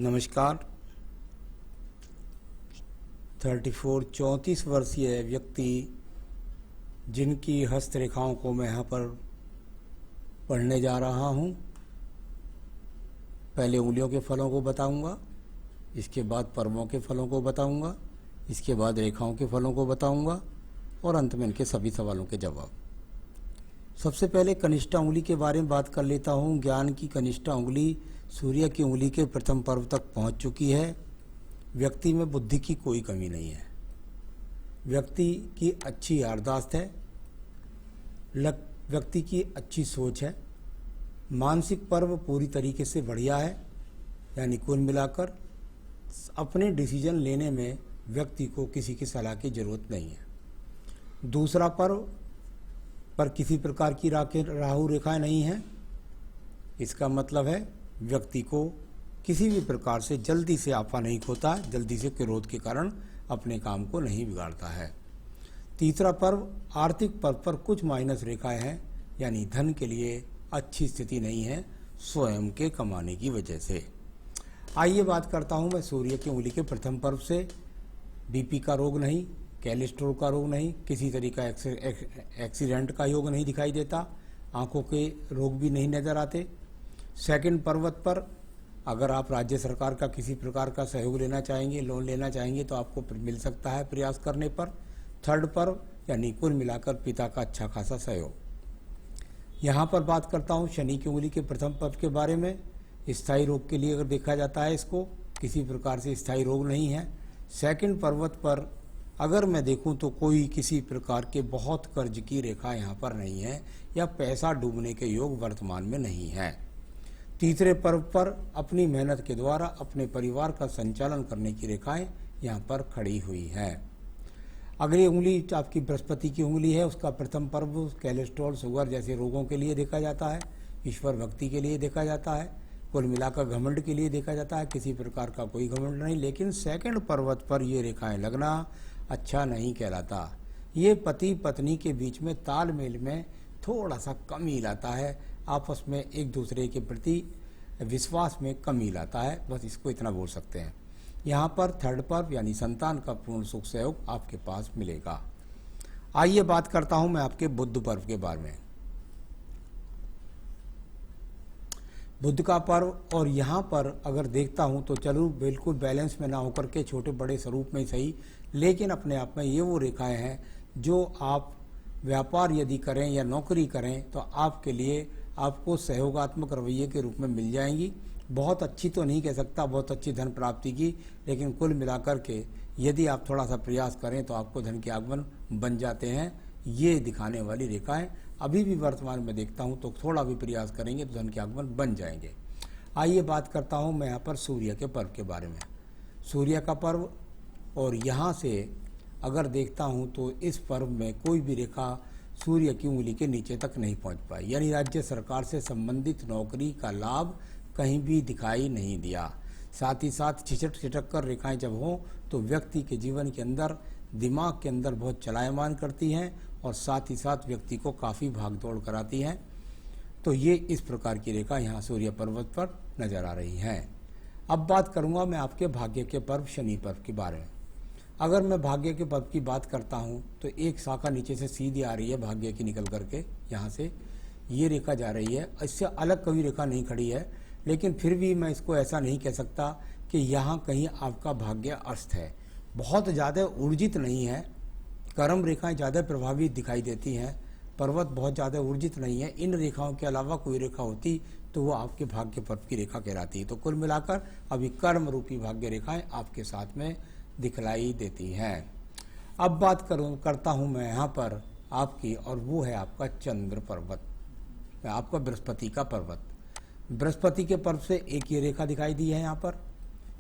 नमस्कार। 34 वर्षीय व्यक्ति जिनकी हस्तरेखाओं को मैं यहाँ पर पढ़ने जा रहा हूँ। पहले उंगलियों के फलों को बताऊंगा, इसके बाद पर्वों के फलों को बताऊंगा, इसके बाद रेखाओं के फलों को बताऊंगा और अंत में इनके सभी सवालों के जवाब। सबसे पहले कनिष्ठा उंगली के बारे में बात कर लेता हूँ। ज्ञान की कनिष्ठा उंगली सूर्य की उंगली के प्रथम पर्व तक पहुँच चुकी है। व्यक्ति में बुद्धि की कोई कमी नहीं है। व्यक्ति की अच्छी याददाश्त है। व्यक्ति की अच्छी सोच है। मानसिक पर्व पूरी तरीके से बढ़िया है। यानी कुल मिलाकर अपने डिसीजन लेने में व्यक्ति को किसी की सलाह की जरूरत नहीं है। दूसरा पर्व पर किसी प्रकार की राहु रेखाएं नहीं हैं। इसका मतलब है व्यक्ति को किसी भी प्रकार से जल्दी से आपा नहीं खोता है, जल्दी से क्रोध के कारण अपने काम को नहीं बिगाड़ता है। तीसरा पर्व आर्थिक पर्व पर कुछ माइनस रेखाएं हैं, यानी धन के लिए अच्छी स्थिति नहीं है स्वयं के कमाने की वजह से। आइए बात करता हूं मैं सूर्य की उंगली के प्रथम पर्व से। बीपी का रोग नहीं, कोलेस्ट्रॉल का रोग नहीं, किसी तरीका एक्सीडेंट का योग नहीं दिखाई देता, आंखों के रोग भी नहीं नजर आते। सेकंड पर्वत पर अगर आप राज्य सरकार का किसी प्रकार का सहयोग लेना चाहेंगे, लोन लेना चाहेंगे तो आपको मिल सकता है प्रयास करने पर। थर्ड पर्व यानी कुल मिलाकर पिता का अच्छा खासा सहयोग। यहाँ पर बात करता हूँ शनि की उंगली के प्रथम पर्व के बारे में। स्थायी रोग के लिए अगर देखा जाता है, इसको किसी प्रकार से स्थायी रोग नहीं है। सेकंड पर्वत पर अगर मैं देखूं तो कोई किसी प्रकार के बहुत कर्ज की रेखा यहाँ पर नहीं है या पैसा डूबने के योग वर्तमान में नहीं है। तीसरे पर्व पर अपनी मेहनत के द्वारा अपने परिवार का संचालन करने की रेखाएं यहाँ पर खड़ी हुई हैं। अगली उंगली आपकी बृहस्पति की उंगली है। उसका प्रथम पर्व कोलेस्ट्रॉल, शुगर जैसे रोगों के लिए देखा जाता है, ईश्वर भक्ति के लिए देखा जाता है, कुल मिलाकर घमंड के लिए देखा जाता है। किसी प्रकार का कोई घमंड नहीं, लेकिन सेकंड पर्वत पर ये रेखाएं लगना अच्छा नहीं कहलाता। ये पति पत्नी के बीच में तालमेल में थोड़ा सा कमी लाता है, आपस में एक दूसरे के प्रति विश्वास में कमी लाता है, बस इसको इतना बोल सकते हैं। यहाँ पर थर्ड पर्व यानी संतान का पूर्ण सुख सहयोग आपके पास मिलेगा। आइए बात करता हूँ मैं आपके बुध पर्व के बारे में। बुध का पर्व, और यहाँ पर अगर देखता हूँ तो चलो बिल्कुल बैलेंस में ना होकर के छोटे बड़े स्वरूप में सही, लेकिन अपने आप में ये वो रेखाएं हैं जो आप व्यापार यदि करें या नौकरी करें तो आपके लिए आपको सहयोगात्मक रवैये के रूप में मिल जाएंगी। बहुत अच्छी तो नहीं कह सकता, बहुत अच्छी धन प्राप्ति की, लेकिन कुल मिलाकर के यदि आप थोड़ा सा प्रयास करें तो आपको धन के आगमन बन जाते हैं। ये दिखाने वाली रेखाएं अभी भी वर्तमान में देखता हूं तो थोड़ा भी प्रयास करेंगे तो धन के आगमन बन जाएंगे। आइए बात करता हूं मैं यहाँ पर सूर्य के पर्व के बारे में। सूर्य का पर्व, और यहाँ से अगर देखता हूं तो इस पर्व में कोई भी रेखा सूर्य की उंगली के नीचे तक नहीं पहुंच पाई, यानी राज्य सरकार से संबंधित नौकरी का लाभ कहीं भी दिखाई नहीं दिया। साथ ही साथ छिटक कर रेखाएं जब हों तो व्यक्ति के जीवन के अंदर, दिमाग के अंदर बहुत चलायमान करती हैं और साथ ही साथ व्यक्ति को काफ़ी भागदौड़ कराती हैं। तो ये इस प्रकार की रेखा यहाँ सूर्य पर्वत पर नजर आ रही हैं। अब बात करूँगा मैं आपके भाग्य के पर्व शनि पर्व के बारे में। अगर मैं भाग्य के पर्व की बात करता हूँ तो एक शाखा नीचे से सीधी आ रही है भाग्य की, निकल करके यहाँ से ये रेखा जा रही है। इससे अलग कोई रेखा नहीं खड़ी है, लेकिन फिर भी मैं इसको ऐसा नहीं कह सकता कि यहाँ कहीं आपका भाग्य अस्त है। बहुत ज़्यादा ऊर्जित नहीं है, कर्म रेखाएं ज़्यादा प्रभावी दिखाई देती हैं, पर्वत बहुत ज़्यादा ऊर्जित नहीं है। इन रेखाओं के अलावा कोई रेखा होती तो वो आपके भाग्य पर्व की रेखा कहलाती। तो कुल मिलाकर अभी कर्म रूपी भाग्य रेखाएं आपके साथ में दिखलाई देती हैं। अब बात करता हूँ मैं यहाँ पर आपकी, और वो है आपका चंद्र पर्वत, आपका बृहस्पति का पर्वत। बृहस्पति के पर्व से एक ये रेखा दिखाई दी है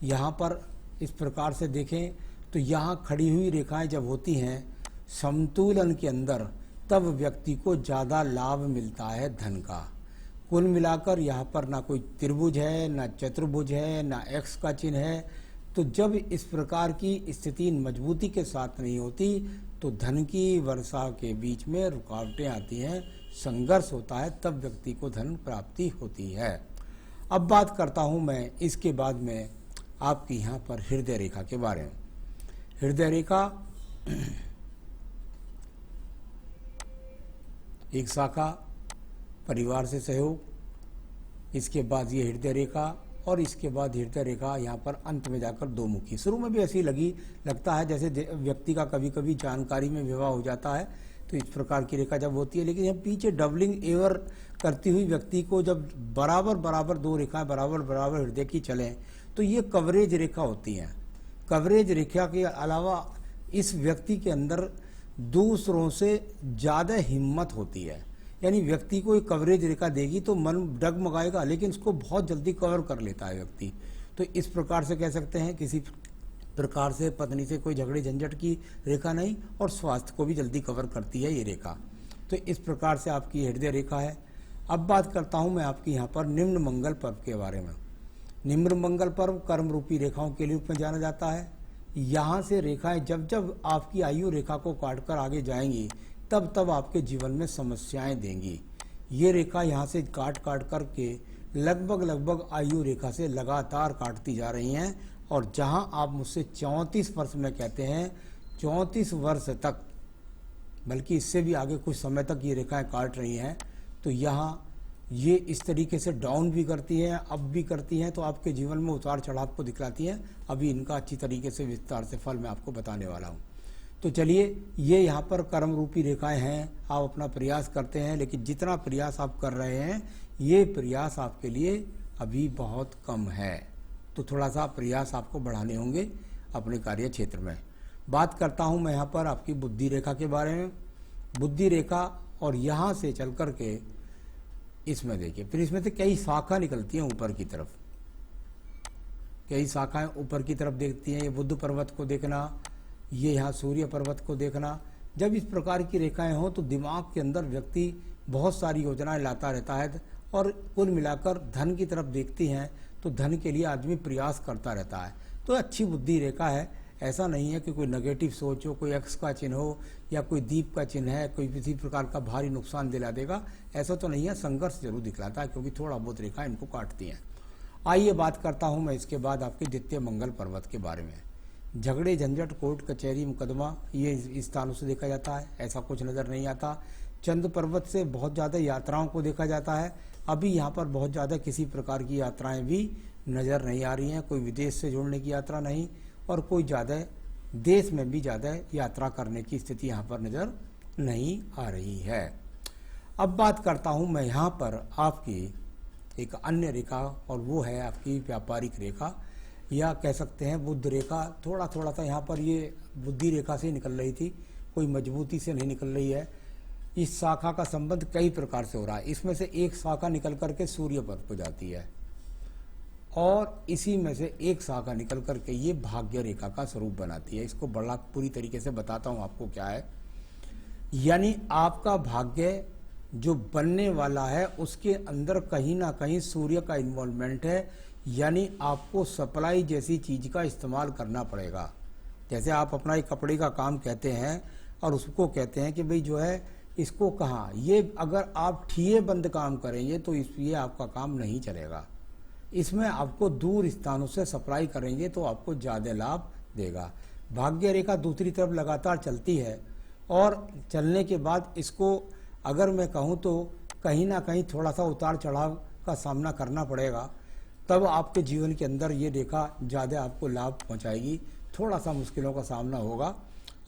यहाँ पर इस प्रकार से देखें तो यहाँ खड़ी हुई रेखाएं जब होती हैं समतुलन के अंदर, तब व्यक्ति को ज़्यादा लाभ मिलता है धन का। कुल मिलाकर यहाँ पर ना कोई त्रिभुज है, ना चतुर्भुज है, ना एक्स का चिन्ह है। तो जब इस प्रकार की स्थिति मजबूती के साथ नहीं होती तो धन की वर्षा के बीच में रुकावटें आती हैं, संघर्ष होता है, तब व्यक्ति को धन प्राप्ति होती है। अब बात करता हूं मैं इसके बाद में आपकी यहाँ पर हृदय रेखा के बारे में। हृदय रेखा एक शाखा, परिवार से सहयोग, इसके बाद ये हृदय रेखा और इसके बाद हृदय रेखा यहाँ पर अंत में जाकर दो मुखी। शुरू में भी ऐसी लगता है जैसे व्यक्ति का कभी कभी जानकारी में विवाह हो जाता है, तो इस प्रकार की रेखा जब होती है, लेकिन यहाँ पीछे डबलिंग एवर करती हुई व्यक्ति को जब बराबर बराबर दो रेखाएं बराबर बराबर हृदय की चलें तो ये कवरेज रेखा होती हैं। कवरेज रेखा के अलावा इस व्यक्ति के अंदर दूसरों से ज़्यादा हिम्मत होती है, यानी व्यक्ति को एक कवरेज रेखा देगी तो मन डगमगाएगा, लेकिन उसको बहुत जल्दी कवर कर लेता है व्यक्ति। तो इस प्रकार से कह सकते हैं किसी प्रकार से पत्नी से कोई झगड़े झंझट की रेखा नहीं, और स्वास्थ्य को भी जल्दी कवर करती है ये रेखा। तो इस प्रकार से आपकी हृदय रेखा है। अब बात करता हूँ मैं आपकी यहाँ पर निम्न मंगल पर्व के बारे में। निम्न मंगल पर्व कर्म रूपी रेखाओं के रूप में जाना जाता है। यहाँ से रेखाएं जब जब आपकी आयु रेखा को काटकर आगे जाएंगी तब तब आपके जीवन में समस्याएं देंगी। ये रेखा यहाँ से काट करके लगभग आयु रेखा से लगातार काटती जा रही हैं, और जहाँ आप मुझसे 34 वर्ष में कहते हैं 34 वर्ष तक, बल्कि इससे भी आगे कुछ समय तक ये रेखाएं काट रही हैं, तो यहाँ ये इस तरीके से डाउन भी करती हैं, अप भी करती हैं, तो आपके जीवन में उतार चढ़ाव को दिखलाती हैं। अभी इनका अच्छी तरीके से विस्तार से फल मैं आपको बताने वाला हूँ। तो चलिए, ये यहाँ पर कर्म रूपी रेखाएं हैं। आप अपना प्रयास करते हैं, लेकिन जितना प्रयास आप कर रहे हैं ये प्रयास आपके लिए अभी बहुत कम है, तो थोड़ा सा प्रयास आपको बढ़ाने होंगे अपने कार्य क्षेत्र में। बात करता हूँ मैं यहाँ पर आपकी बुद्धि रेखा के बारे में। बुद्धि रेखा, और यहाँ से चल कर के इसमें देखिए, फिर इसमें से कई शाखा निकलती हैं ऊपर की तरफ, कई शाखाएं ऊपर की तरफ देखती हैं। ये बुद्ध पर्वत को देखना, ये यहाँ सूर्य पर्वत को देखना। जब इस प्रकार की रेखाएं हों तो दिमाग के अंदर व्यक्ति बहुत सारी योजनाएं लाता रहता है, और कुल मिलाकर धन की तरफ देखती हैं तो धन के लिए आदमी प्रयास करता रहता है। तो अच्छी बुद्धि रेखा है। ऐसा नहीं है कि कोई नेगेटिव सोच हो, कोई एक्स का चिन्ह हो या कोई दीप का चिन्ह है, कोई किसी प्रकार का भारी नुकसान दिला देगा, ऐसा तो नहीं है। संघर्ष जरूर दिखलाता है, क्योंकि थोड़ा बहुत रेखा इनको काटती हैं। आइए बात करता हूं मैं इसके बाद आपके द्वितीय मंगल पर्वत के बारे में। झगड़े झंझट, कोर्ट कचहरी, मुकदमा, ये इस स्थानों से देखा जाता है, ऐसा कुछ नज़र नहीं आता। चंद्र पर्वत से बहुत ज़्यादा यात्राओं को देखा जाता है। अभी यहाँ पर बहुत ज़्यादा किसी प्रकार की यात्राएं भी नज़र नहीं आ रही हैं, कोई विदेश से जुड़ने की यात्रा नहीं, और कोई ज़्यादा देश में भी ज़्यादा यात्रा करने की स्थिति यहाँ पर नज़र नहीं आ रही है। अब बात करता हूँ मैं यहाँ पर आपकी एक अन्य रेखा, और वो है आपकी व्यापारिक रेखा, या कह सकते हैं बुद्ध रेखा। थोड़ा सा यहाँ पर ये बुद्धि रेखा से निकल रही थी, कोई मजबूती से नहीं निकल रही है। इस शाखा का संबंध कई प्रकार से हो रहा है। इसमें से एक शाखा निकल करके सूर्य पद पर जाती है, और इसी में से एक शाखा निकल करके ये भाग्य रेखा का स्वरूप बनाती है। इसको बड़ा पूरी तरीके से बताता हूँ आपको क्या है। यानी आपका भाग्य जो बनने वाला है उसके अंदर कहीं ना कहीं सूर्य का इन्वॉल्वमेंट है, यानी आपको सप्लाई जैसी चीज का इस्तेमाल करना पड़ेगा। जैसे आप अपना एक कपड़े का काम कहते हैं और उसको कहते हैं कि भाई जो है इसको कहाँ, ये अगर आप ठिए बंद काम करेंगे तो ये आपका काम नहीं चलेगा। इसमें आपको दूर स्थानों से सप्लाई करेंगे तो आपको ज़्यादा लाभ देगा। भाग्य रेखा दूसरी तरफ लगातार चलती है, और चलने के बाद इसको अगर मैं कहूँ तो कहीं ना कहीं थोड़ा सा उतार चढ़ाव का सामना करना पड़ेगा, तब आपके जीवन के अंदर ये रेखा ज़्यादा आपको लाभ पहुँचाएगी। थोड़ा सा मुश्किलों का सामना होगा,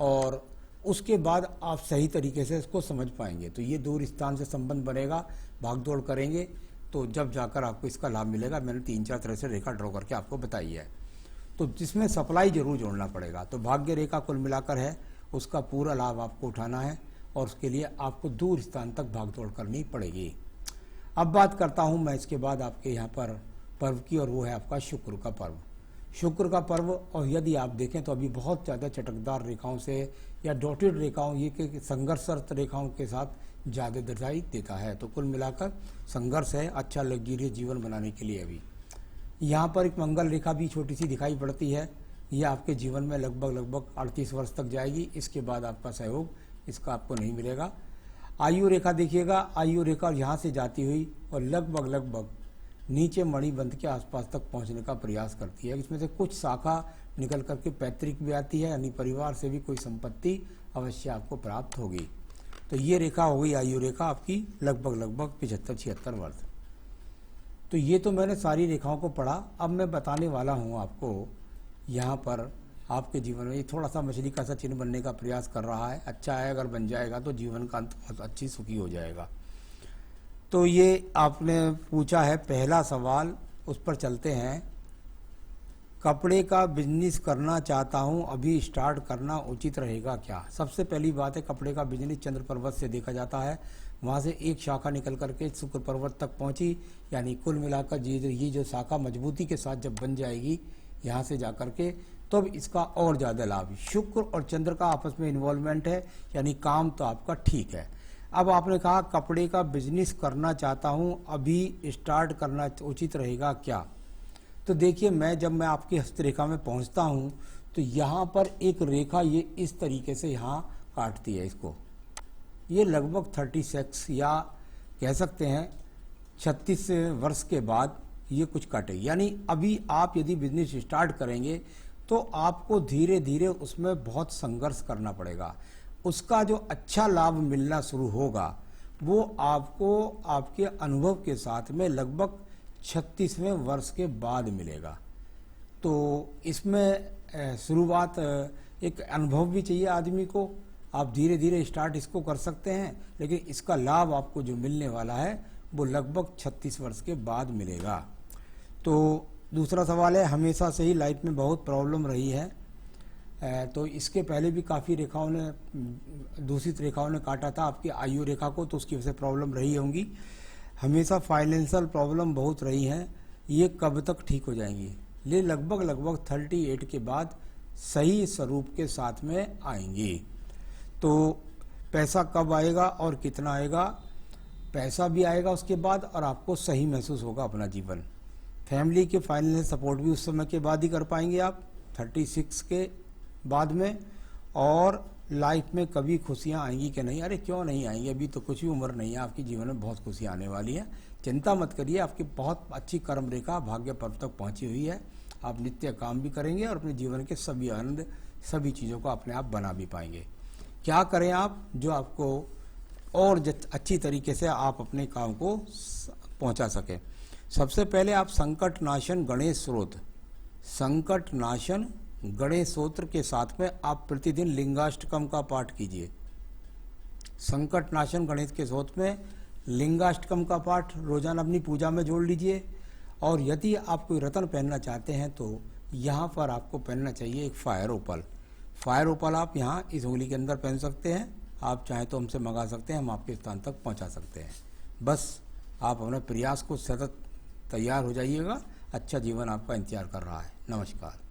और उसके बाद आप सही तरीके से इसको समझ पाएंगे। तो ये दूर स्थान से संबंध बनेगा, भागदौड़ करेंगे तो जब जाकर आपको इसका लाभ मिलेगा। मैंने 3-4 तरह से रेखा ड्रॉ करके आपको बताई है, तो जिसमें सप्लाई जरूर जोड़ना पड़ेगा। तो भाग्य रेखा कुल मिलाकर है, उसका पूरा लाभ आपको उठाना है, और उसके लिए आपको दूर स्थान तक भागदौड़ करनी पड़ेगी। अब बात करता हूँ मैं इसके बाद आपके यहाँ पर पर्व की, और वो है आपका शुक्र का पर्व। शुक्र का पर्व, और यदि आप देखें तो अभी बहुत ज़्यादा चटकदार रेखाओं से या डॉटेड रेखाओं, ये कि संघर्षरत रेखाओं के साथ ज़्यादा दिखाई देता है। तो कुल मिलाकर संघर्ष है अच्छा लग्जरियस जीवन बनाने के लिए। अभी यहाँ पर एक मंगल रेखा भी छोटी सी दिखाई पड़ती है, ये आपके जीवन में लगभग 38 वर्ष तक जाएगी। इसके बाद आपका सहयोग इसका आपको नहीं मिलेगा। आयु रेखा देखिएगा, आयु रेखा यहाँ से जाती हुई और लगभग नीचे मणिबंध के आसपास तक पहुंचने का प्रयास करती है। इसमें से कुछ शाखा निकल करके पैतृक भी आती है, यानी परिवार से भी कोई संपत्ति अवश्य आपको प्राप्त होगी। तो ये रेखा हो गई आयु रेखा आपकी लगभग 75-76 वर्ष। तो ये तो मैंने सारी रेखाओं को पढ़ा। अब मैं बताने वाला हूँ आपको यहाँ पर आपके जीवन में ये थोड़ा सा मछली का सा चिन्ह बनने का प्रयास कर रहा है। अच्छा है, अगर बन जाएगा तो जीवन का अंत बहुत अच्छी सुखी हो जाएगा। तो ये आपने पूछा है पहला सवाल, उस पर चलते हैं। कपड़े का बिजनेस करना चाहता हूँ, अभी स्टार्ट करना उचित रहेगा क्या? सबसे पहली बात है, कपड़े का बिजनेस चंद्र पर्वत से देखा जाता है। वहाँ से एक शाखा निकल करके शुक्र पर्वत तक पहुँची, यानी कुल मिलाकर ये जो शाखा मजबूती के साथ जब बन जाएगी यहाँ से जा करके, तो अब इसका और ज़्यादा लाभ। शुक्र और चंद्र का आपस में इन्वॉल्वमेंट है, यानी काम तो आपका ठीक है। अब आपने कहा कपड़े का बिजनेस करना चाहता हूँ, अभी स्टार्ट करना उचित रहेगा क्या? तो देखिए, जब मैं आपकी हस्तरेखा में पहुँचता हूँ तो यहाँ पर एक रेखा ये इस तरीके से यहाँ काटती है इसको। ये लगभग 36 या कह सकते हैं 36 वर्ष के बाद ये कुछ काटेगी। यानी अभी आप यदि बिजनेस स्टार्ट करेंगे तो आपको धीरे धीरे उसमें बहुत संघर्ष करना पड़ेगा। उसका जो अच्छा लाभ मिलना शुरू होगा वो आपको आपके अनुभव के साथ में लगभग 36वें वर्ष के बाद मिलेगा। तो इसमें शुरुआत एक अनुभव भी चाहिए आदमी को। आप धीरे धीरे स्टार्ट इसको कर सकते हैं, लेकिन इसका लाभ आपको जो मिलने वाला है वो लगभग 36 वर्ष के बाद मिलेगा। तो दूसरा सवाल है, हमेशा से ही लाइफ में बहुत प्रॉब्लम रही है। तो इसके पहले भी काफ़ी रेखाओं ने, दूषित रेखाओं ने काटा था आपकी आयु रेखा को, तो उसकी वजह से प्रॉब्लम रही होंगी। हमेशा फाइनेंशियल प्रॉब्लम बहुत रही हैं, ये कब तक ठीक हो जाएंगी? ये लगभग 38 के बाद सही स्वरूप के साथ में आएंगी। तो पैसा कब आएगा और कितना आएगा? पैसा भी आएगा उसके बाद, और आपको सही महसूस होगा अपना जीवन। फैमिली के फाइनेंशियल सपोर्ट भी उस समय के बाद ही कर पाएंगे आप, 36 के बाद में। और लाइफ में कभी खुशियां आएंगी कि नहीं? अरे क्यों नहीं आएंगी, अभी तो कुछ भी उम्र नहीं है, आपकी जीवन में बहुत खुशियां आने वाली हैं। चिंता मत करिए, आपकी बहुत अच्छी कर्म रेखा भाग्य पर्व तक पहुंची हुई है। आप नित्य काम भी करेंगे और अपने जीवन के सभी आनंद, सभी चीज़ों को अपने आप बना भी पाएंगे। क्या करें आप जो आपको और अच्छी तरीके से आप अपने काम को पहुँचा सकें? सबसे पहले आप संकट नाशन गणेश स्तोत्र, संकट नाशन गणेश स्तोत्र के साथ में आप प्रतिदिन लिंगाष्टकम का पाठ कीजिए। संकट नाशन गणेश के स्तोत्र में लिंगाष्टकम का पाठ रोजाना अपनी पूजा में जोड़ लीजिए। और यदि आप कोई रत्न पहनना चाहते हैं तो यहाँ पर आपको पहनना चाहिए एक फायर ओपल। फायर ओपल आप यहाँ इस उंगली के अंदर पहन सकते हैं। आप चाहें तो हमसे मंगा सकते हैं, हम आपके स्थान तक पहुँचा सकते हैं। बस आप अपने प्रयास को सतत तैयार हो जाइएगा, अच्छा जीवन आपका इंतजार कर रहा है। नमस्कार।